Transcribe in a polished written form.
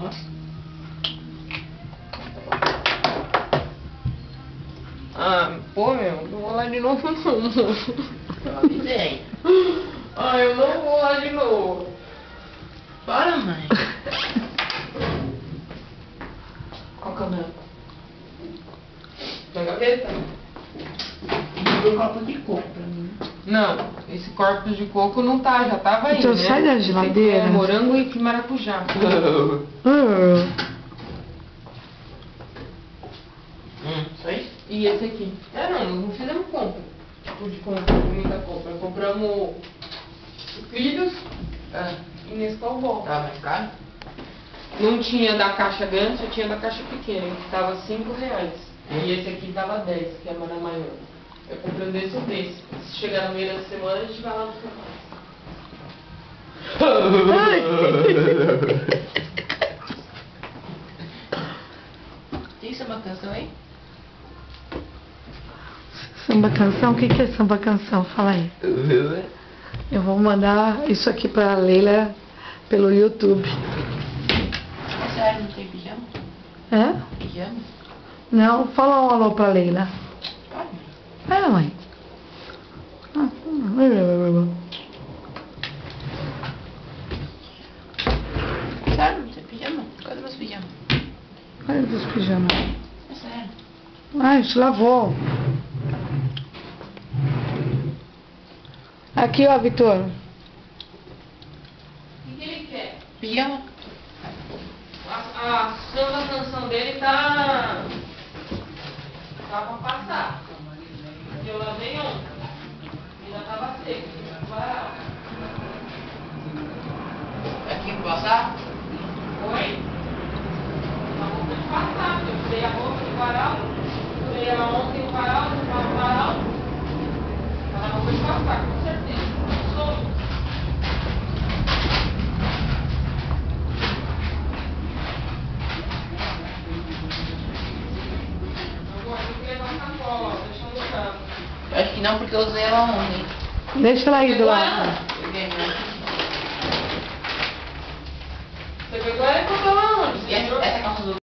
Ó. Ah, pô, meu, não vou lá de novo não. Eu avisei. Ah, eu não vou lá de novo. Bora, mãe. Qual câmera? Na gaveta? Um copo de coco pra mim. Não, esse corpo de coco não tá, já tava aí, Então né? sai da Esse aqui geladeira. é morango e maracujá. Só isso? E esse aqui? Não fizemos compra. Tipo de compra, muita compra. Compramos filhos e Nescau Ball. Tava mais caro? Não tinha da caixa grande, só tinha da caixa pequena, que tava R$5. E esse aqui tava 10, que é a mana maior. Eu comprei um desse ou desse. Se chegar no meio da semana, a gente vai lá no seu Tem samba canção aí? Samba canção? O que é samba canção? Fala aí. Eu vou mandar isso aqui pra Leila pelo YouTube. É sério, não tem pijama? É? Pijama? Não, fala um alô pra Leila. Pode. É, mãe. Sério, não tem pijama? Cadê meus pijamas? Olha os pijamas. É sério. Ah, a gente lavou. Aqui, ó, Vitor. O que ele quer? Pijama? A samba canção dele tá pra passar. Eu lavei ontem. Ainda tava seco. Varal. Aqui pra passar? Oi? A roupa de passar. Eu tirei a roupa de varal. Tirei ela ontem no varal, no varal. Tá na roupa de passar, com certeza. Sou. Acho que não, porque eu usei ela ontem. Deixa ela aí do lado. Peguei, né? Você pegou ela e colocou ela onde? E essa calça azul?